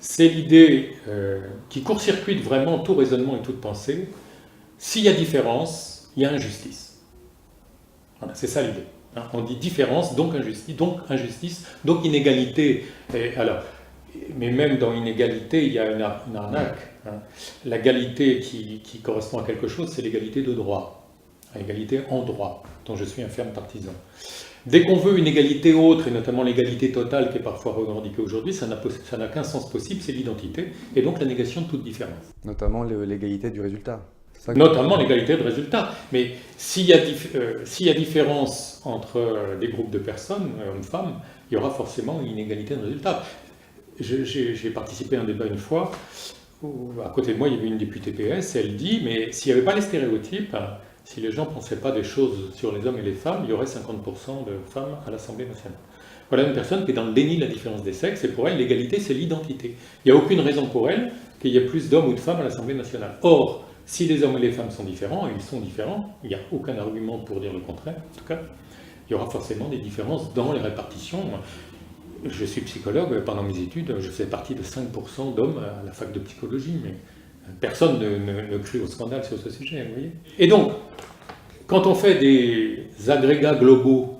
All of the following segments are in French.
c'est l'idée qui court-circuite vraiment tout raisonnement et toute pensée. S'il y a différence, il y a injustice. Voilà, c'est ça l'idée. Hein. On dit différence, donc injustice, donc inégalité. Alors, mais même dans inégalité, il y a une arnaque. Hein. L'égalité qui correspond à quelque chose, c'est l'égalité de droit, l'égalité en droit, dont je suis un ferme partisan. Dès qu'on veut une égalité autre, et notamment l'égalité totale qui est parfois revendiquée aujourd'hui, ça n'a qu'un sens possible, c'est l'identité, et donc la négation de toute différence. Notamment l'égalité du résultat. Notamment l'égalité de résultat. Mais s'il y a différence entre des groupes de personnes, hommes-femmes, il y aura forcément une inégalité de résultat. J'ai participé à un débat une fois, où à côté de moi il y avait une députée PS, et elle dit, mais s'il n'y avait pas les stéréotypes, si les gens ne pensaient pas des choses sur les hommes et les femmes, il y aurait 50% de femmes à l'Assemblée nationale. Voilà une personne qui est dans le déni de la différence des sexes, et pour elle, l'égalité, c'est l'identité. Il n'y a aucune raison pour elle qu'il y ait plus d'hommes ou de femmes à l'Assemblée nationale. Or, si les hommes et les femmes sont différents, et ils sont différents, il n'y a aucun argument pour dire le contraire, en tout cas, il y aura forcément des différences dans les répartitions. Je suis psychologue, pendant mes études, je faisais partie de 5% d'hommes à la fac de psychologie, mais personne ne crie au scandale sur ce sujet, vous voyez. Et donc, quand on fait des agrégats globaux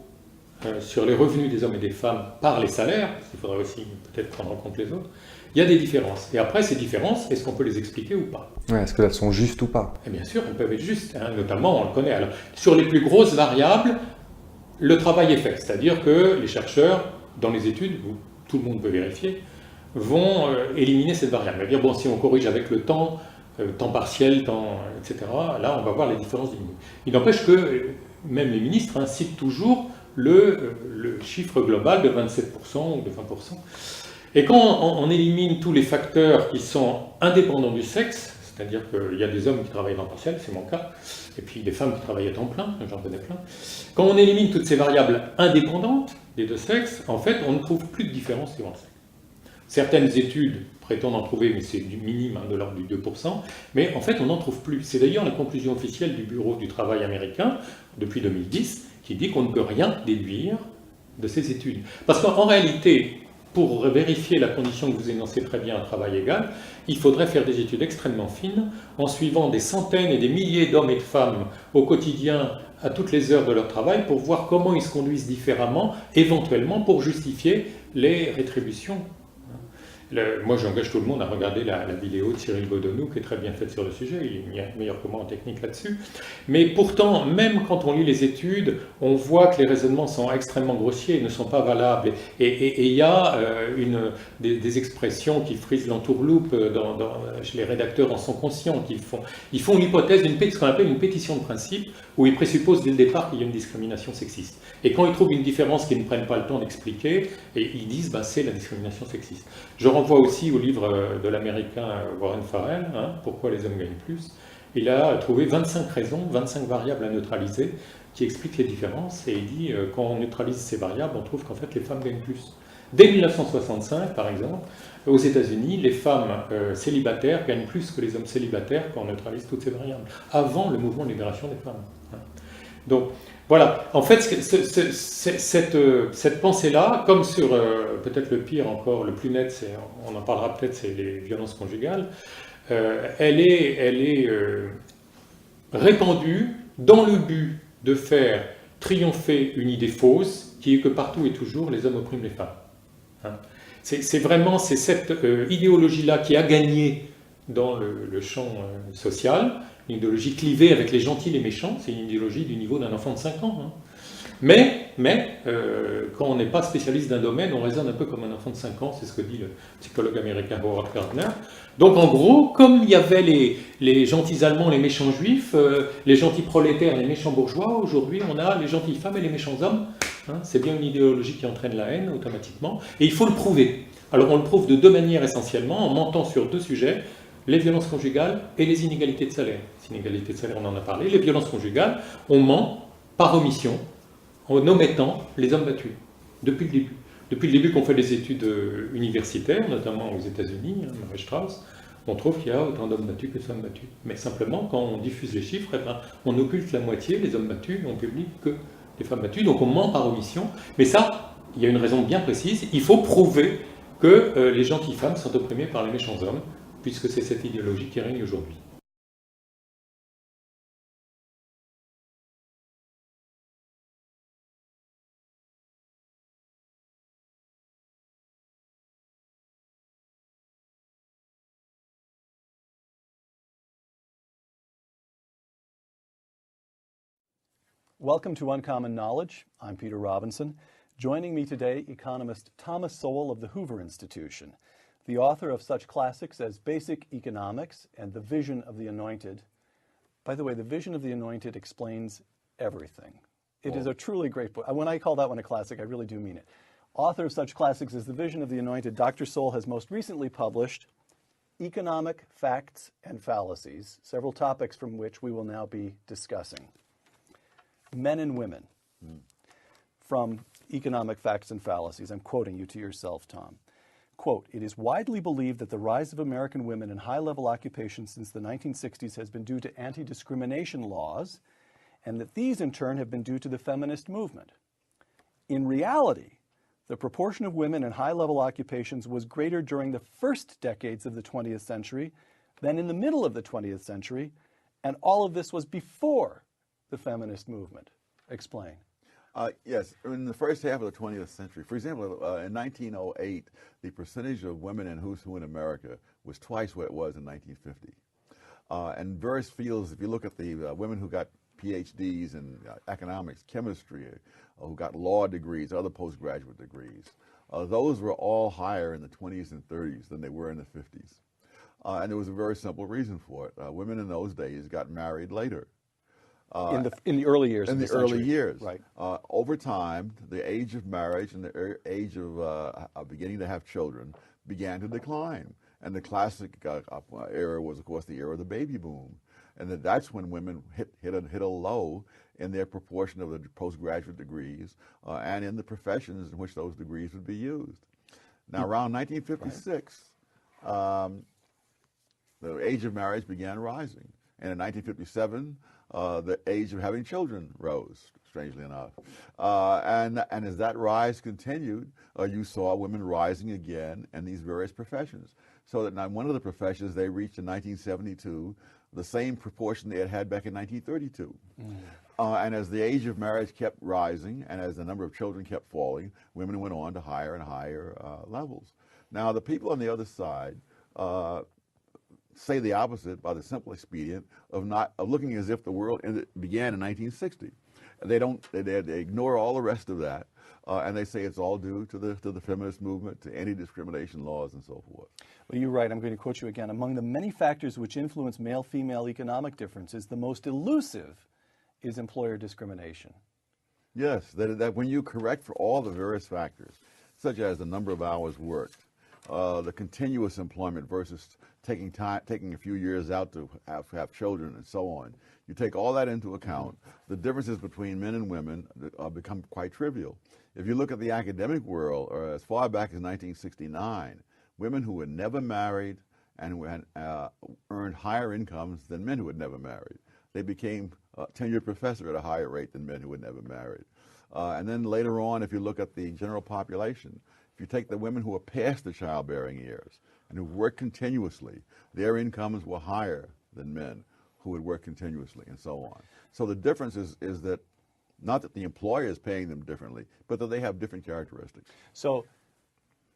sur les revenus des hommes et des femmes par les salaires, il faudrait aussi peut-être prendre en compte les autres, il y a des différences. Et après, ces différences, est-ce qu'on peut les expliquer ou pas? Ouais, est-ce qu'elles sont justes ou pas? Et bien sûr, elles peuvent être justes, hein, notamment, on le connaît. Alors, sur les plus grosses variables, le travail est fait, c'est-à-dire que les chercheurs, dans les études, où tout le monde peut vérifier, vont éliminer cette variable. C'est-à-dire, bon, si on corrige avec le temps, temps partiel, temps, etc., là, on va voir les différences diminuer. Il n'empêche que même les ministres citent toujours le chiffre global de 27% ou de 20%. Et quand on élimine tous les facteurs qui sont indépendants du sexe, c'est-à-dire qu'il y a des hommes qui travaillent en temps partiel, c'est mon cas, et puis des femmes qui travaillent à temps plein, j'en connais plein, quand on élimine toutes ces variables indépendantes des deux sexes, en fait, on ne trouve plus de différence suivant le sexe. Certaines études prétendent en trouver, mais c'est du minime, de l'ordre du 2%, mais en fait, on n'en trouve plus. C'est d'ailleurs la conclusion officielle du Bureau du travail américain, depuis 2010, qui dit qu'on ne peut rien déduire de ces études. Parce qu'en réalité, pour vérifier la condition que vous énoncez très bien, un travail égal, il faudrait faire des études extrêmement fines, en suivant des centaines et des milliers d'hommes et de femmes au quotidien, à toutes les heures de leur travail, pour voir comment ils se conduisent différemment, éventuellement pour justifier les rétributions. Moi, j'engage tout le monde à regarder la vidéo de Cyril Bodonou, qui est très bien faite sur le sujet, il est meilleur que moi en technique là-dessus. Mais pourtant, même quand on lit les études, on voit que les raisonnements sont extrêmement grossiers et ne sont pas valables. Et il y a des expressions qui frisent l'entourloupe chez les rédacteurs en sont conscients, ils font l'hypothèse ce qu'on appelle une pétition de principe, où ils présupposent dès le départ qu'il y a une discrimination sexiste. Et quand ils trouvent une différence qu'ils ne prennent pas le temps d'expliquer, ils disent c'est la discrimination sexiste. Je renvoie aussi au livre de l'américain Warren Farrell, Pourquoi les hommes gagnent plus. Il a trouvé 25 raisons, 25 variables à neutraliser qui expliquent les différences, et il dit quand on neutralise ces variables, on trouve qu'en fait les femmes gagnent plus. Dès 1965, par exemple, aux États-Unis, les femmes célibataires gagnent plus que les hommes célibataires quand on neutralise toutes ces variables, avant le mouvement de libération des femmes. Donc, voilà, en fait, cette pensée-là, comme sur, peut-être le pire encore, le plus net, on en parlera peut-être, c'est les violences conjugales, elle est répandue dans le but de faire triompher une idée fausse, qui est que partout et toujours, les hommes oppriment les femmes. C'est cette idéologie-là qui a gagné dans le champ social, une idéologie clivée avec les gentils et les méchants, c'est une idéologie du niveau d'un enfant de 5 ans. Mais quand on n'est pas spécialiste d'un domaine, on raisonne un peu comme un enfant de 5 ans, c'est ce que dit le psychologue américain Howard Gardner. Donc en gros, comme il y avait les gentils Allemands, les méchants juifs, les gentils prolétaires, les méchants bourgeois, aujourd'hui on a les gentilles femmes et les méchants hommes. C'est bien une idéologie qui entraîne la haine automatiquement, et il faut le prouver. Alors on le prouve de deux manières essentiellement, en mentant sur deux sujets, les violences conjugales et les inégalités de salaire. Les inégalités de salaire, on en a parlé. Les violences conjugales, on ment par omission, en omettant les hommes battus, depuis le début. Depuis le début qu'on fait des études universitaires, notamment aux États-Unis, Marie Strauss, on trouve qu'il y a autant d'hommes battus que de femmes battues. Mais simplement, quand on diffuse les chiffres, on occulte la moitié, les hommes battus, et on publie que les femmes battues, donc on ment par omission. Mais ça, il y a une raison bien précise, il faut prouver que les gentilles femmes sont opprimées par les méchants hommes, puisque c'est cette idéologie qui règne aujourd'hui. Welcome to Uncommon Knowledge. I'm Peter Robinson. Joining me today, economist Thomas Sowell of the Hoover Institution, the author of such classics as Basic Economics and The Vision of the Anointed. By the way, The Vision of the Anointed explains everything. It is a truly great book. When I call that one a classic, I really do mean it. Author of such classics as The Vision of the Anointed, Dr. Sowell has most recently published Economic Facts and Fallacies, several topics from which we will now be discussing. Men and Women, from Economic Facts and Fallacies. I'm quoting you to yourself, Tom. Quote, "It is widely believed that the rise of American women in high-level occupations since the 1960s has been due to anti-discrimination laws, and that these in turn have been due to the feminist movement. In reality, the proportion of women in high-level occupations was greater during the first decades of the 20th century than in the middle of the 20th century, and all of this was before the feminist movement." Explain. Yes, in the first half of the 20th century, for example, in 1908, the percentage of women in who's who in America was twice what it was in 1950. And various fields, if you look at the women who got PhDs in economics, chemistry, who got law degrees, other postgraduate degrees, those were all higher in the 20s and 30s than they were in the 50s. And there was a very simple reason for it. Women in those days got married later. In the early years in of the century. early years. Right. Over time, the age of marriage and the age of beginning to have children began to decline. And the classic era was, of course, the era of the baby boom. And that's when women hit a low in their proportion of the postgraduate degrees and in the professions in which those degrees would be used. Now, around 1956, the age of marriage began rising. And in 1957, the age of having children rose, strangely enough. And as that rise continued, you saw women rising again in these various professions. So that now one of the professions, they reached in 1972 the same proportion they had had back in 1932. And as the age of marriage kept rising and as the number of children kept falling, women went on to higher and higher levels. Now, the people on the other side say the opposite by the simple expedient of looking as if the world began in 1960. They ignore all the rest of that, and they say it's all due to the feminist movement, to anti-discrimination laws, and so forth. Well, you're right. I'm going to quote you again. "Among the many factors which influence male-female economic differences, the most elusive is employer discrimination." Yes, that when you correct for all the various factors, such as the number of hours worked, the continuous employment versus taking a few years out to have children and so on. You take all that into account, the differences between men and women become quite trivial. If you look at the academic world, or as far back as 1969, women who were never married and who had earned higher incomes than men who had never married. They became a tenured professor at a higher rate than men who had never married. And then later on, if you look at the general population, if you take the women who are past the childbearing years and who work continuously, their incomes were higher than men who would work continuously, and so on. So the difference is that not that the employer is paying them differently, but that they have different characteristics. So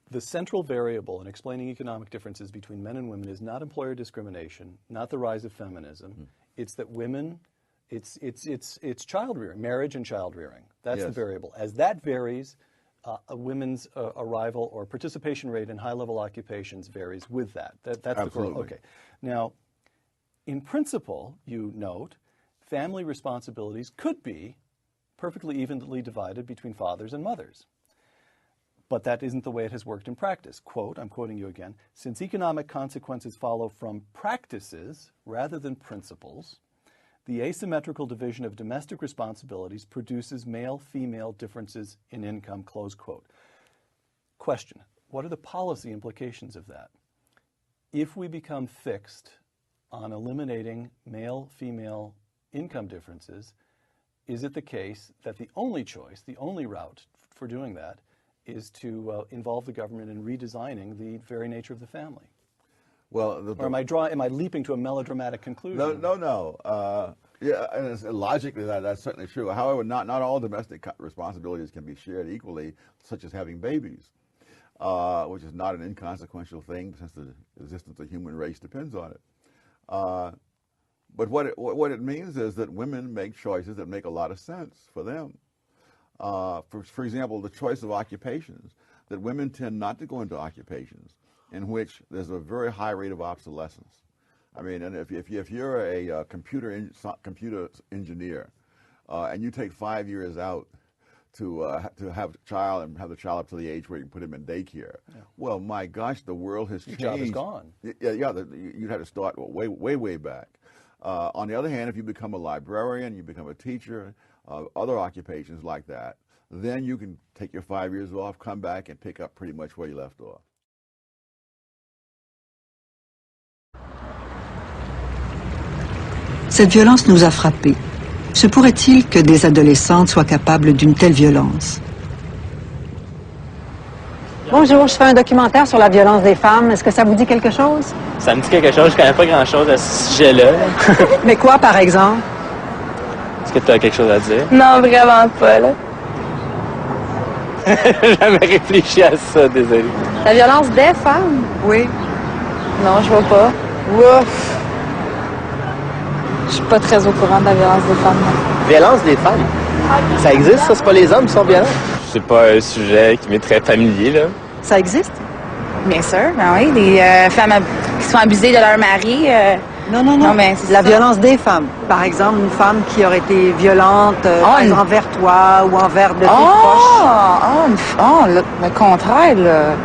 the central variable in explaining economic differences between men and women is not employer discrimination, not the rise of feminism. It's that women, it's child rearing, marriage and child rearing. That's the variable. As that varies, a women's arrival or participation rate in high-level occupations varies with that. That's Absolutely. the okay. Now, in principle, you note, family responsibilities could be perfectly evenly divided between fathers and mothers. But that isn't the way it has worked in practice. Quote, I'm quoting you again, "Since economic consequences follow from practices rather than principles, the asymmetrical division of domestic responsibilities produces male-female differences in income," close quote. Question, what are the policy implications of that? If we become fixed on eliminating male-female income differences, is it the case that the only choice, the only route for doing that, is to involve the government in redesigning the very nature of the family. Well, Or am I leaping to a melodramatic conclusion? No. Yeah, and logically that's certainly true. However, not all domestic responsibilities can be shared equally, such as having babies, which is not an inconsequential thing since the existence of the human race depends on it. But what it means is that women make choices that make a lot of sense for them. For example, the choice of occupations, that women tend not to go into occupations in which there's a very high rate of obsolescence. I mean, and if you're a computer engineer and you take 5 years out to have a child and have the child up to the age where you can put him in daycare, well, my gosh, the world has changed. Your job is gone. You'd have to start way back. On the other hand, if you become a librarian, you become a teacher, other occupations like that, then you can take your 5 years off, come back, and pick up pretty much where you left off. Cette violence nous a frappés. Se pourrait-il que des adolescentes soient capables d'une telle violence? Bonjour, je fais un documentaire sur la violence des femmes. Est-ce que ça vous dit quelque chose? Ça me dit quelque chose. Je connais pas grand-chose à ce sujet-là. Mais quoi, par exemple? Est-ce que tu as quelque chose à dire? Non, vraiment pas, là. J'ai jamais réfléchi à ça, désolé. La violence des femmes? Oui. Non, je vois pas. Ouf. Je suis pas très au courant de la violence des femmes. Violence des femmes? Ça existe, ça? C'est pas les hommes qui sont violents? C'est pas un sujet qui m'est très familier, là. Ça existe? Bien sûr, ben oui. Des femmes qui sont abusées de leur mari. Non, mais c'est la ça. violence des femmes. Par exemple, une femme qui aurait été violente envers toi ou envers de tes proches. Le contraire, là.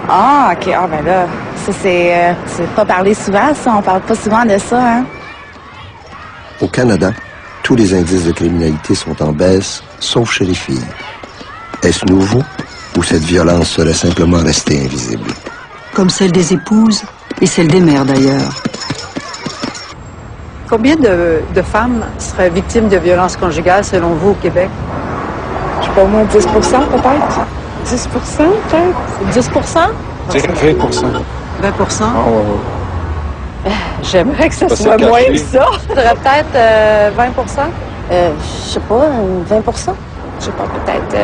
Ah, OK. Ah, ben là, ça, c'est pas parlé souvent, ça. On parle pas souvent de ça, hein. Au Canada, tous les indices de criminalité sont en baisse, sauf chez les filles. Est-ce nouveau ou cette violence serait simplement restée invisible? Comme celle des épouses et celle des mères d'ailleurs. Combien de femmes seraient victimes de violences conjugales selon vous au Québec? Je sais pas, au moins 10 peut-être. 10 peut-être? 10 20%. 20%? J'aimerais que ça Pas soit se moins cacher. que ça. Je dirais peut-être 20 je sais pas, 20 Je sais pas, peut-être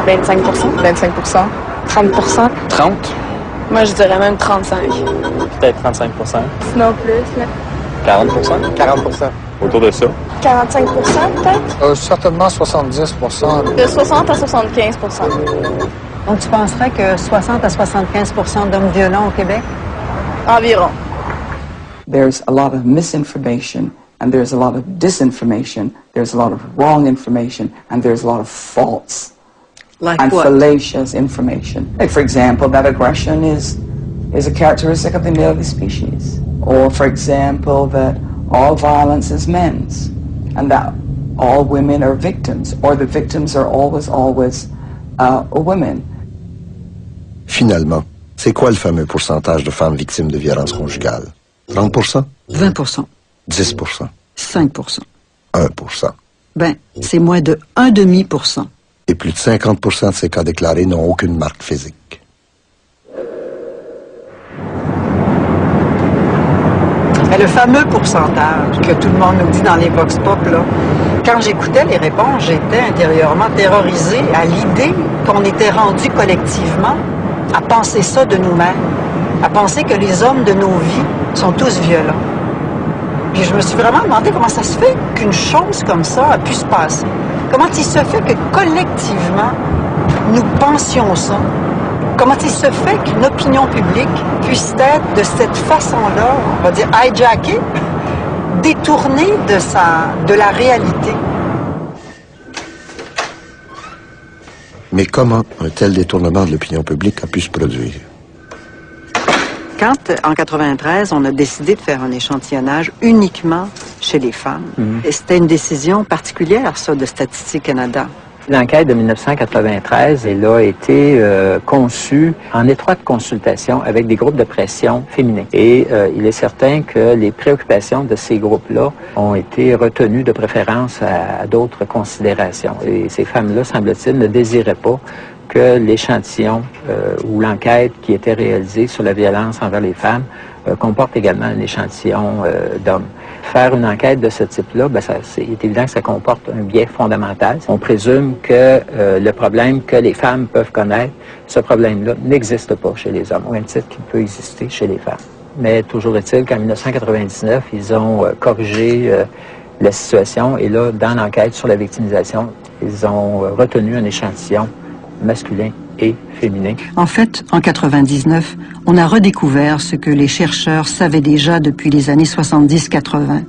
25 25 30 30? Moi, je dirais même 35. Peut-être 35%. Sinon plus, là. 40%? 40%. Autour de ça. 45 peut-être? Certainement 70%. De 60 à 75 Donc tu penserais que 60 à 75% d'hommes violents au Québec? Environ. There's a lot of misinformation, and there's a lot of disinformation, there's a lot of wrong information, and there's a lot of false Like and what? fallacious information. Like, for example, that aggression is a characteristic of the male of the species. Or, for example, that all violence is men's, and that all women are victims, or the victims are always women. Finalement, c'est quoi le fameux pourcentage de femmes victimes de violences conjugales? 30%? 20%. 10%? 5%. 1%? Ben, c'est moins de 1,5%. Et plus de 50% de ces cas déclarés n'ont aucune marque physique. Mais le fameux pourcentage que tout le monde nous dit dans les vox pop, là, quand j'écoutais les réponses, j'étais intérieurement terrorisée à l'idée qu'on était rendu collectivement à penser ça de nous-mêmes, à penser que les hommes de nos vies sont tous violents. Puis je me suis vraiment demandé comment ça se fait qu'une chose comme ça a pu se passer. Comment il se fait que collectivement, nous pensions ça? Comment il se fait qu'une opinion publique puisse être de cette façon-là, on va dire hijackée, détournée de la réalité? Mais comment un tel détournement de l'opinion publique a pu se produire? Quand, en 1993, on a décidé de faire un échantillonnage uniquement chez les femmes, et c'était une décision particulière, ça, de Statistique Canada. L'enquête de 1993, elle a été conçue en étroite consultation avec des groupes de pression féminins. Et il est certain que les préoccupations de ces groupes-là ont été retenues de préférence à d'autres considérations. Et ces femmes-là, semble-t-il, ne désiraient pas que l'échantillon ou l'enquête qui était réalisée sur la violence envers les femmes comporte également un échantillon d'hommes. Faire une enquête de ce type-là, c'est évident que ça comporte un biais fondamental. On présume que le problème que les femmes peuvent connaître, ce problème-là n'existe pas chez les hommes, au même titre qu'il peut exister chez les femmes. Mais toujours est-il qu'en 1999, ils ont corrigé la situation et là, dans l'enquête sur la victimisation, ils ont retenu un échantillon masculin et féminin. En fait, en 99, on a redécouvert ce que les chercheurs savaient déjà depuis les années 70-80,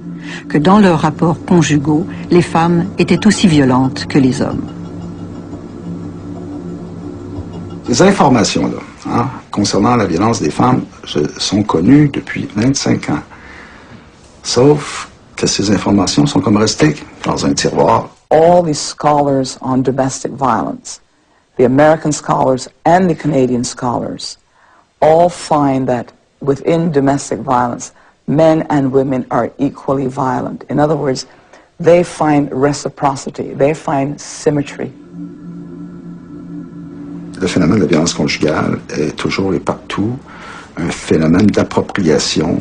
que dans leurs rapports conjugaux, les femmes étaient aussi violentes que les hommes. Ces informations-là, concernant la violence des femmes, sont connues depuis 25 ans. Sauf que ces informations sont comme restées dans un tiroir. All these scholars on domestic violence, the American scholars and the Canadian scholars, all find that within domestic violence, men and women are equally violent. In other words, they find reciprocity, they find symmetry. Le phénomène de la violence conjugale est toujours et partout un phénomène d'appropriation,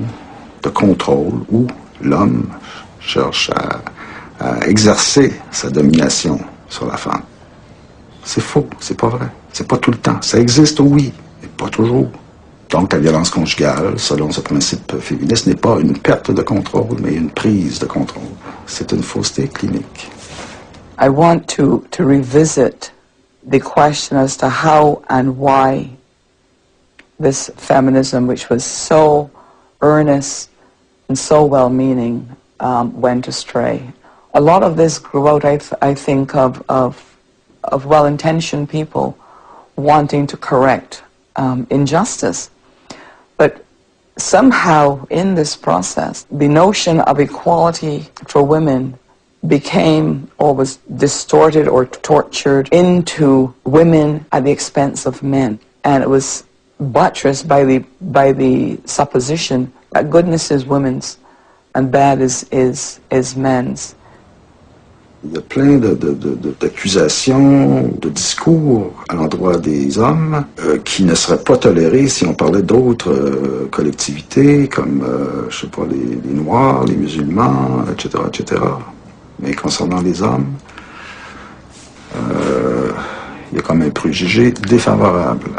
de contrôle, où l'homme cherche à exercer sa domination sur la femme. C'est faux, c'est pas vrai. C'est pas tout le temps. Ça existe, oui, mais pas toujours. Donc la violence conjugale, selon ce principe féministe, n'est pas une perte de contrôle, mais une prise de contrôle. C'est une fausseté clinique. I want to revisit the question as to how and why this feminism, which was so earnest and so well-meaning, went astray. A lot of this grew out, I think, of well-intentioned people wanting to correct injustice. But somehow in this process, the notion of equality for women became or was distorted or tortured into women at the expense of men. And it was buttressed by the supposition that goodness is women's and bad is men's. Il y a plein d'accusations, de discours à l'endroit des hommes qui ne seraient pas tolérés si on parlait d'autres collectivités comme, je sais pas, les Noirs, les musulmans, etc., etc. Mais concernant les hommes, il y a comme un préjugé défavorable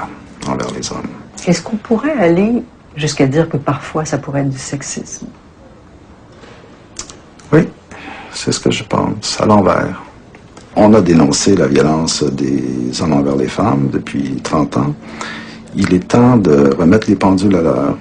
envers les hommes. Est-ce qu'on pourrait aller jusqu'à dire que parfois ça pourrait être du sexisme? Oui, c'est ce que je pense, à l'envers. On a dénoncé la violence des hommes envers les femmes depuis 30 ans. Il est temps de remettre les pendules à l'heure.